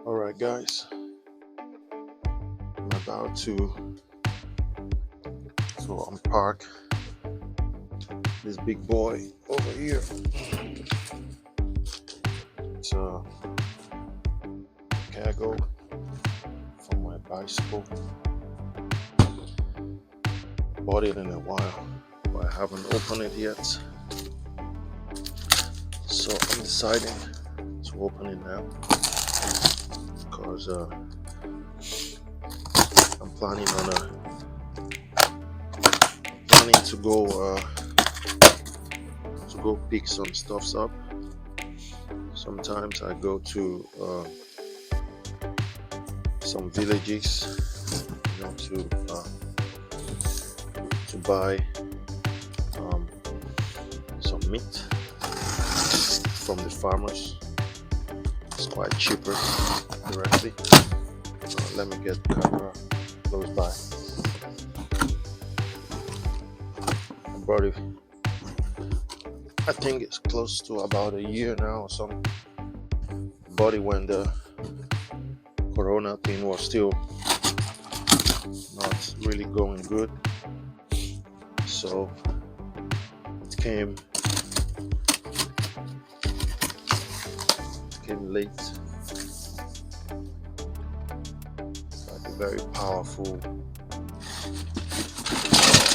Alright guys, I'm about to unpark this big boy over here. It's a cargo for my bicycle. Bought it in a while, but I haven't opened it yet. So I'm deciding to open it now because I'm planning to go pick some stuffs up. Sometimes I go to some villages, to buy some meat from the farmers. It's quite cheaper directly. Let me get the camera close by. I brought it, I think it's close to about a year now or something. Bought it when the corona thing was still not really going good. So it came late. It's like a very powerful.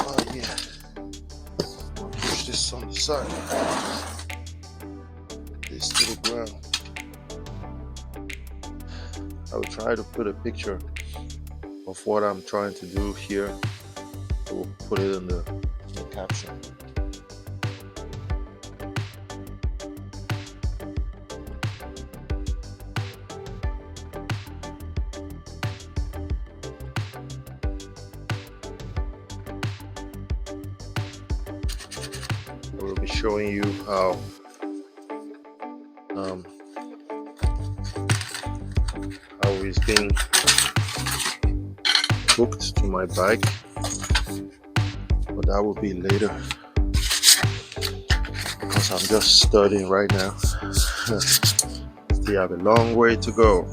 Oh yeah. I'll push this on the side. This to the ground. I will try to put a picture of what I'm trying to do here. I will put it in the caption. I will be showing you how it's being hooked to my bike, but that will be later because I'm just studying right now. Still have a long way to go.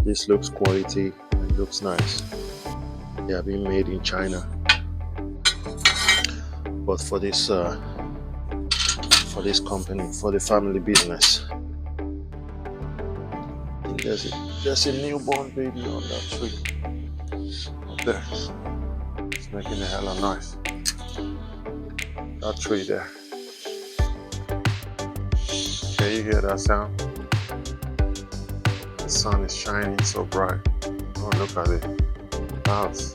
This looks quality and looks nice. They have been made in China, but for this company, for the family business. There's a newborn baby on that tree up there. It's making a hell of noise. That tree there. Can you hear that sound? The sun is shining so bright. Oh, look at it. Clouds.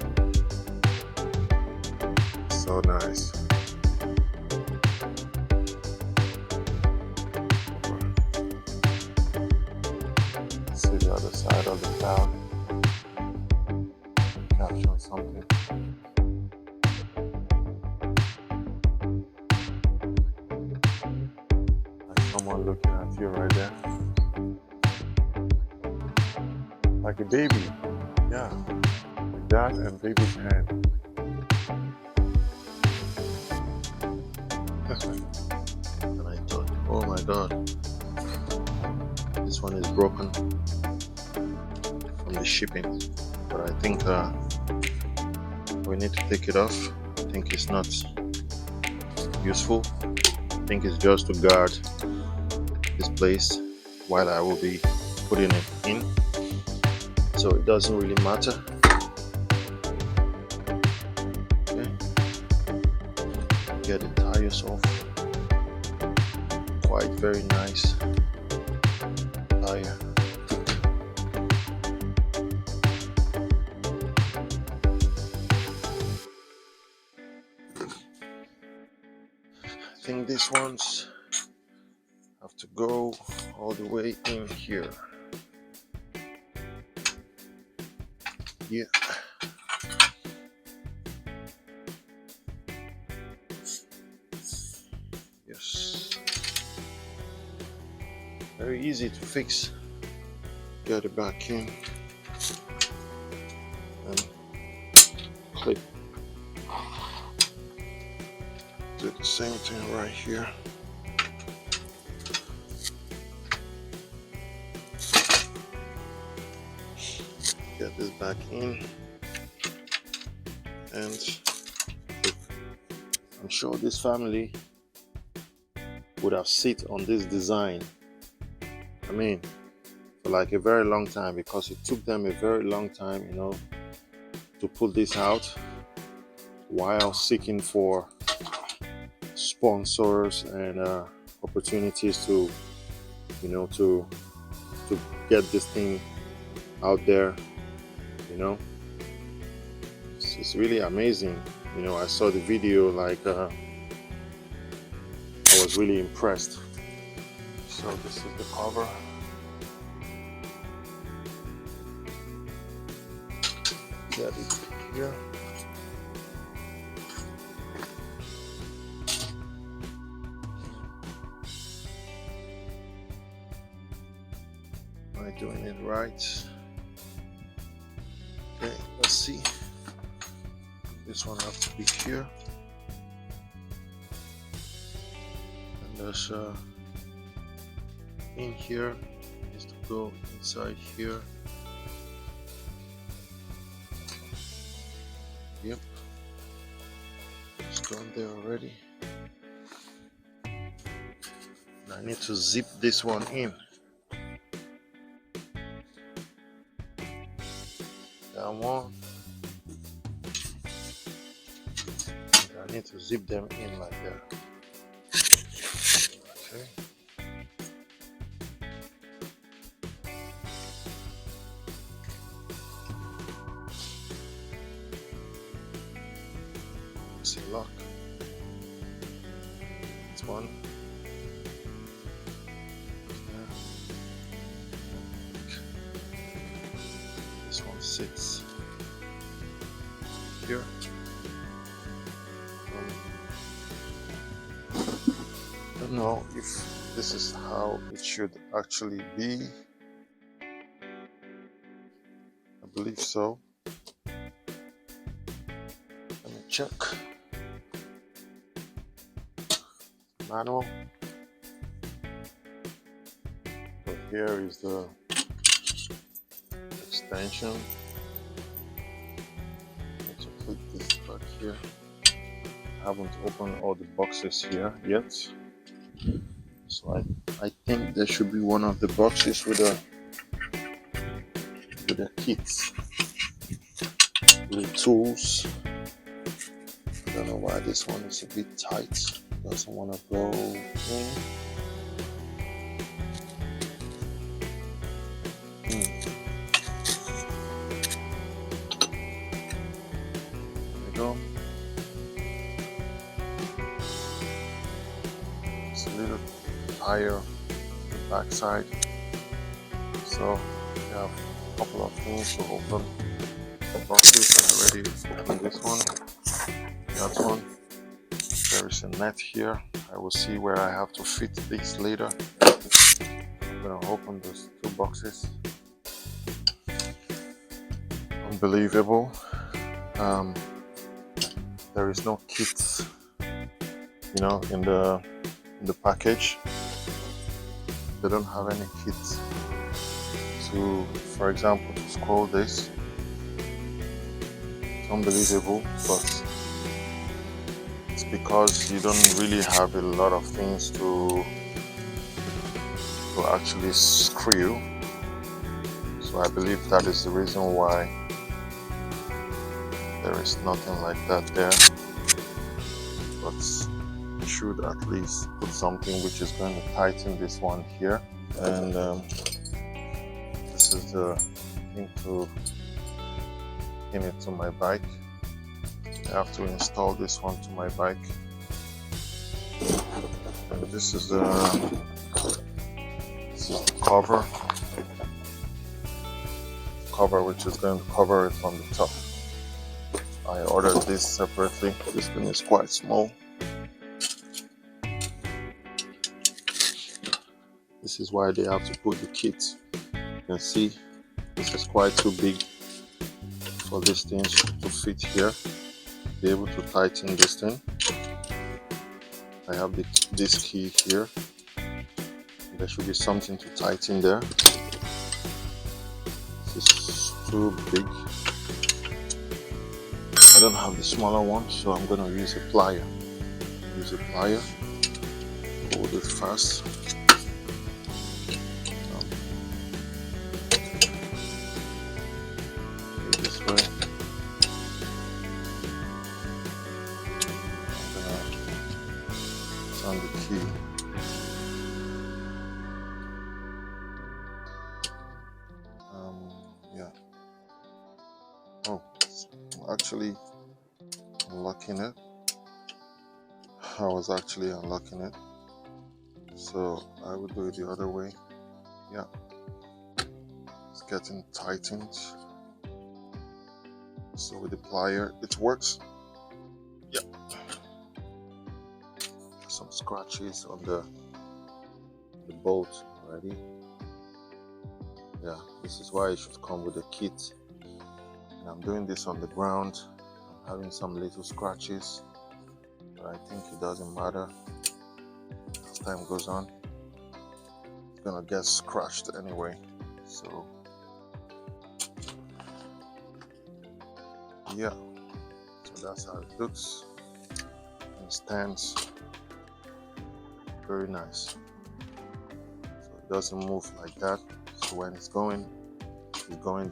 So nice. See the other side of the cloud. Capture something. Like someone looking at you right there. Like a baby. Yeah. Like that and baby's hand. And I thought, oh my god. This one is broken from the shipping, but I think we need to take it off. I think it's not useful. I think it's just to guard this place while I will be putting it in, so it doesn't really matter. Okay. Get the tires off. Quite very nice tire. I think these ones have to go all the way in here. Yeah. Yes. Very easy to fix. Get it back in and clip. Do the same thing right here. get this back in, and I'm sure this family would have sit on this design, I mean, for like a very long time, because it took them a very long time, you know, to put this out while seeking for sponsors and opportunities to, you know, to get this thing out there. You know, it's really amazing. You know, I saw the video, like I was really impressed. So this is the cover. Get it here. Am I doing it right? Okay, let's see. This one has to be here, and there's in here is to go inside here. Yep, it's gone there already. And I need to zip this one in. That one. I need to zip them in like that. Okay. It's a lock. This one. This one sits here. I don't know if this is how it should actually be. I believe so. Let me check. Manual. So here is the extension. Let's put this back here. I haven't opened all the boxes here yet. So I think there should be one of the boxes with the kits, with the tools. I don't know why this one is a bit tight. Doesn't want to go in. There we go. It's a little higher on the back side, so we have a couple of things to open. The boxes. I already opened this one, that one. There is a net here. I will see where I have to fit this later. I'm gonna open those two boxes. Unbelievable. There is no kit, you know, in the package. They don't have any kits to, for example, to scroll this. It's unbelievable, but it's because you don't really have a lot of things to actually screw. So I believe that is the reason why there is nothing like that there. But you should at least put something which is going to tighten this one here. And this is the thing to pin it to my bike. I have to install this one to my bike. And this is the cover which is going to cover it from the top. I ordered this separately. This thing is quite small. This is why they have to put the kit. You can see this is quite too big for this thing to fit here. Be able to tighten this thing. I have this key here. There should be something to tighten there. This is too too big. I don't have the smaller one, so I'm gonna use a plier. Hold it fast. This way. I'm gonna turn the key. Yeah. Oh, I'm actually unlocking it. I was actually unlocking it, so I will do it the other way. Yeah, it's getting tightened. So with the plier, it works. Yeah. Some scratches on the bolt already. Yeah, this is why it should come with a kit. And I'm doing this on the ground. I'm having some little scratches, but I think it doesn't matter. As time goes on, it's gonna get scratched anyway. So yeah, so that's how it looks and stands. Very nice. So it doesn't move like that. So when it's going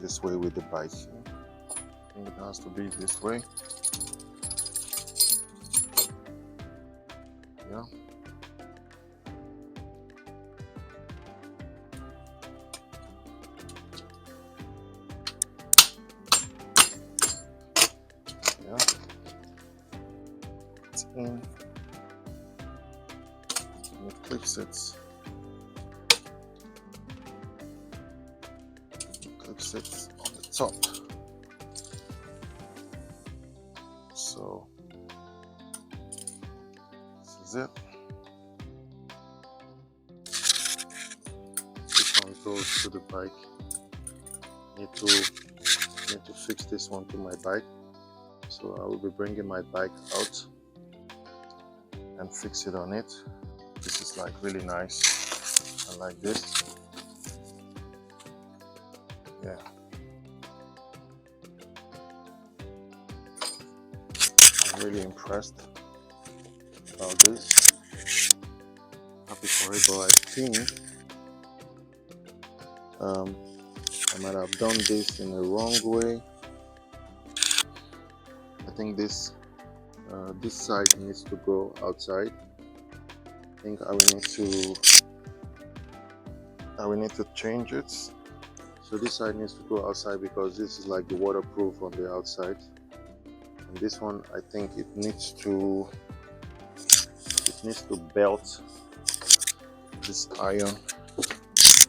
this way with the bike. I think it has to be this way. Yeah. Yeah. It's in. And it clips it. Clips it on the top. So this is it. This one goes to the bike. Need to fix this one to my bike. So I will be bringing my bike out and fix it on it. This is like really nice. I like this. Yeah. I'm really impressed about this. Happy for it, but I think I might have done this in the wrong way. I think this side needs to go outside. I think I will need to change it. So this side needs to go outside because this is like the waterproof on the outside. And this one, I think it needs to belt this iron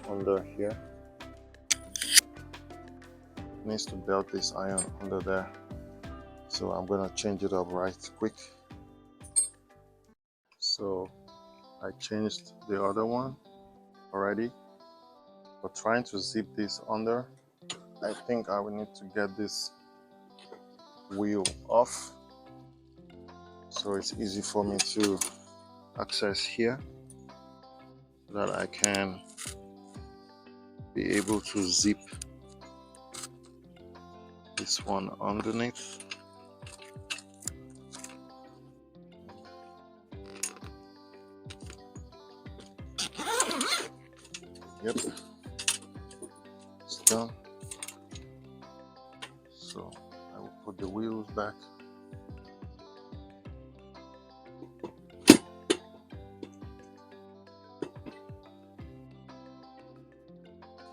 under here. It needs to belt this iron under there. So I'm gonna change it up right quick. So I changed the other one already, but trying to zip this under, I think I will need to get this wheel off so it's easy for me to access here, so that I can be able to zip this one underneath. Yep, it's done. So I will put the wheels back.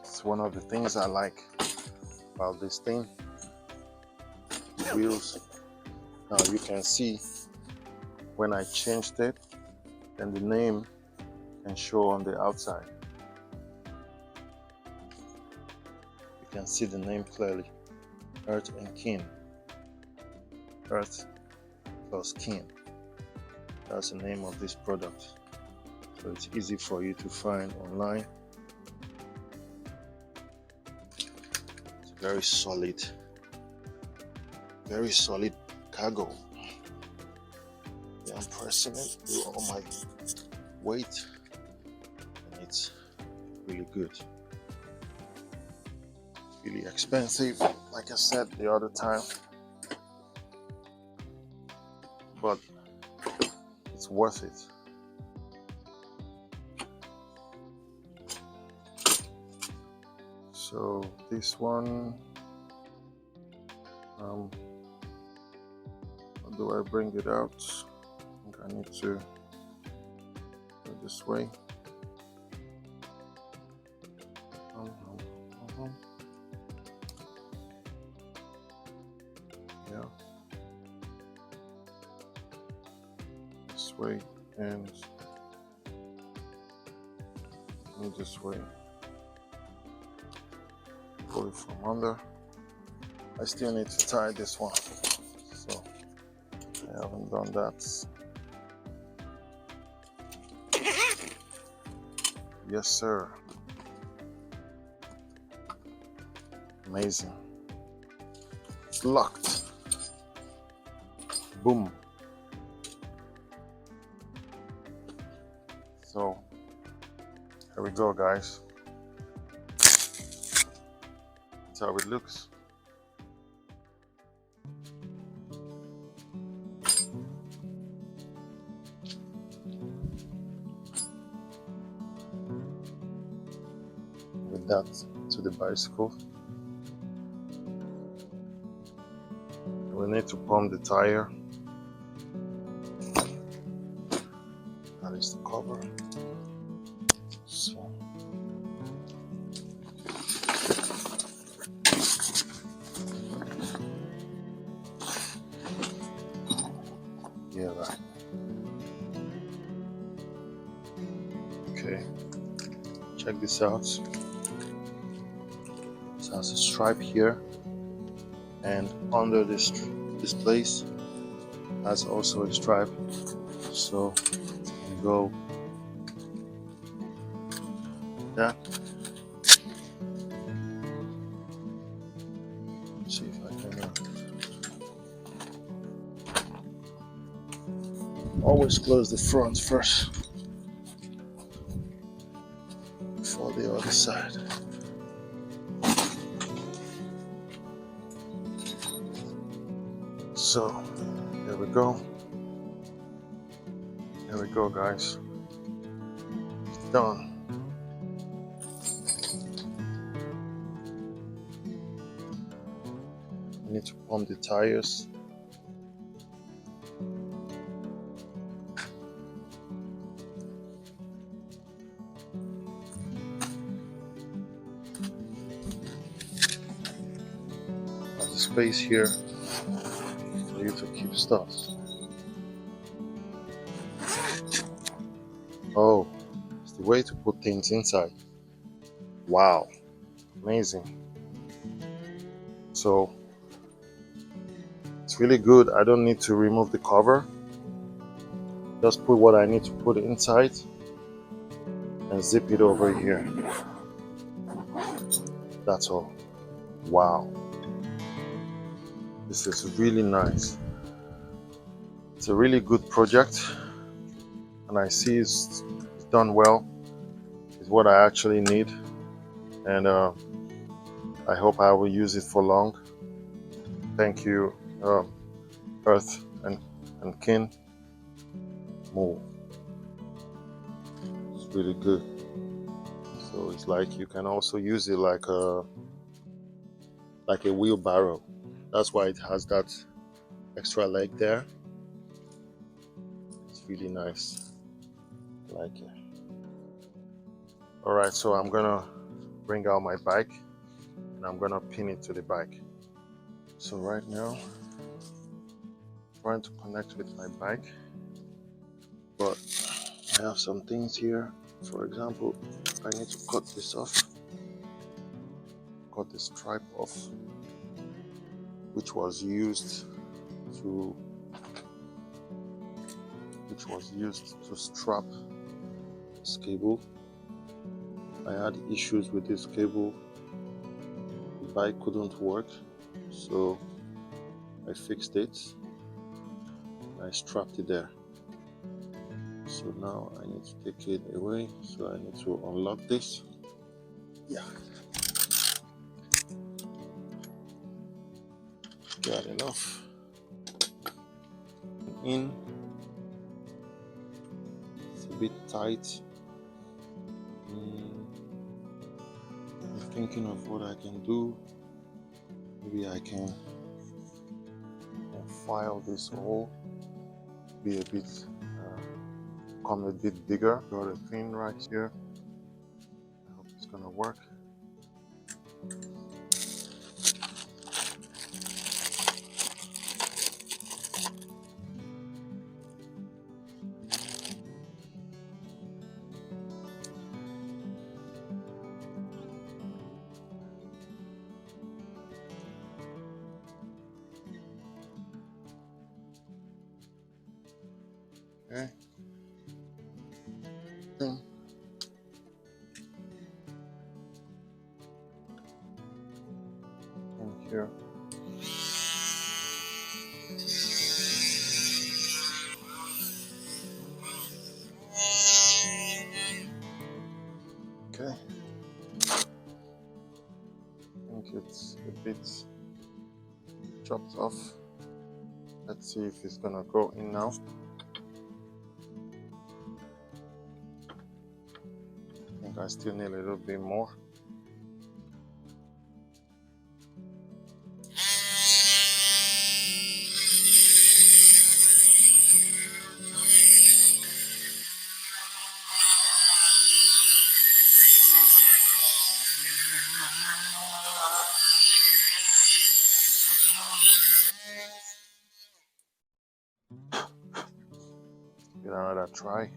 It's one of the things I like about this thing, the wheels. Now you can see when I changed it, then the name can show on the outside. You can see the name clearly, Earth and Kin. Earth plus Kin. That's the name of this product. So it's easy for you to find online. It's very solid cargo. Yeah, I'm pressing it with all my weight, and it's really good. really expensive, like I said the other time, but it's worth it. So this one, how do I bring it out? I think I need to go this way. Yeah, this way and this way. Pull it from under. I still need to tie this one, so I haven't done that. Yes, sir. Amazing. It's locked. Boom. So here we go, guys. That's how it looks. With that to the bicycle. We need to pump the tire. That is the cover. So yeah, right. Okay, check this out. It has a stripe here, and under this place has also a stripe. So you go that. Let's see if I can. Always close the front first before the other side. So there we go. There we go, guys. It's done. I need to pump the tires. There's a space here for you to keep stuff. Oh, it's the way to put things inside. Wow, amazing. So it's really good. I don't need to remove the cover. Just put what I need to put inside and zip it over here. That's all. Wow. This is really nice. It's a really good project, and I see it's done well. It's what I actually need, and I hope I will use it for long. Thank you, Earth and Kin. More. It's really good. So it's like you can also use it like a wheelbarrow. That's why it has that extra leg there. It's really nice. I like it. Alright, so I'm gonna bring out my bike and I'm gonna pin it to the bike. So right now, I'm trying to connect with my bike, but I have some things here. For example, I need to cut this off. Cut the stripe off, which was used to strap this cable. I had issues with this cable. The bike couldn't work, so I fixed it. I strapped it there. So now I need to take it away. So I need to unlock this. Yeah. got enough in. It's a bit tight. I'm thinking of what I can do. Maybe I can file this hole, be a bit, come a bit bigger. Got a pin right here. I hope it's gonna work. Okay. Thing. In here. Okay. I think it's a bit chopped off. Let's see if it's gonna go in now. I think I still need a little bit more. Give it another try.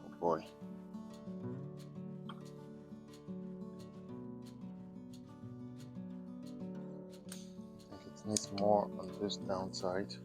Oh boy. I think it needs more on this downside.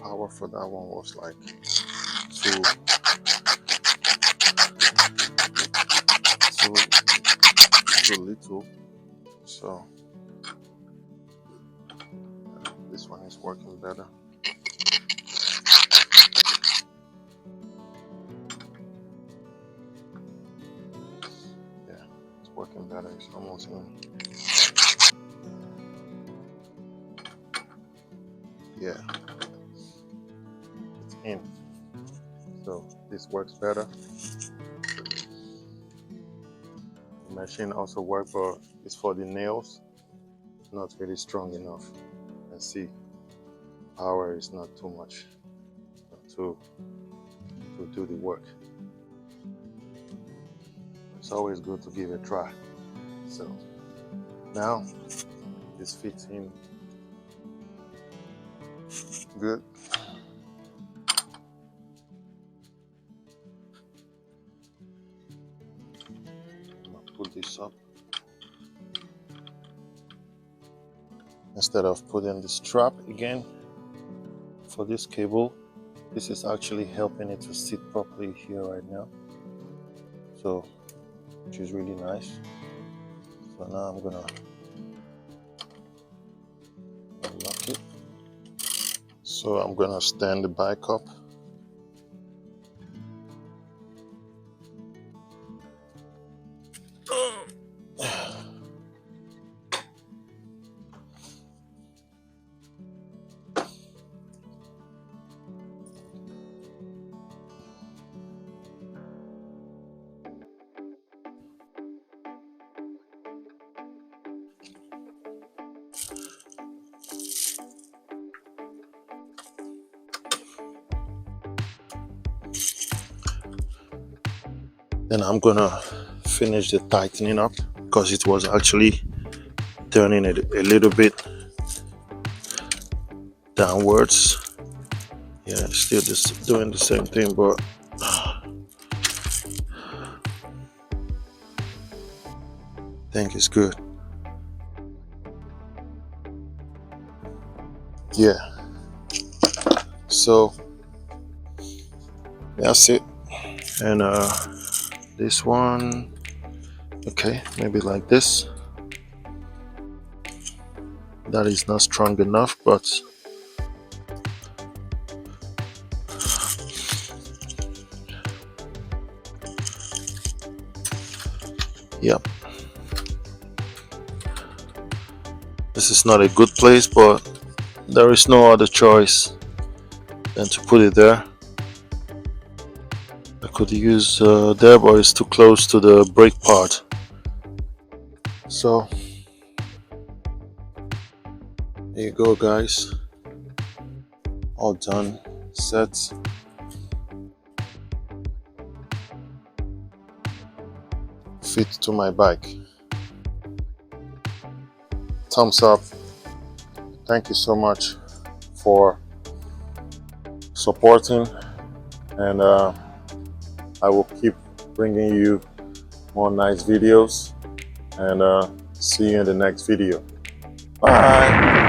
Power for that one was like too little, so this one is working better. Yeah, it's working better. It's almost in. Yeah, it's in. So this works better. The machine also works, but it's for the nails. Not really strong enough. And see, power is not too much to do the work. It's always good to give it a try. So now this fits in good. I'm gonna pull this up. Instead of putting the strap again for this cable, this is actually helping it to sit properly here right now. So, which is really nice. So now I'm gonna unlock it. So I'm gonna stand the bike up. Then I'm gonna finish the tightening up because it was actually turning it a little bit downwards. Yeah, still just doing the same thing, but think it's good. Yeah, so that's it. And this one, okay, maybe like this. That is not strong enough, but yep, this is not a good place, but there is no other choice than to put it there. I could use there, but it's too close to the brake part. So there you go, guys. All done, set. Fit to my bike. Thumbs up. Thank you so much for supporting, and I will keep bringing you more nice videos, and see you in the next video. Bye.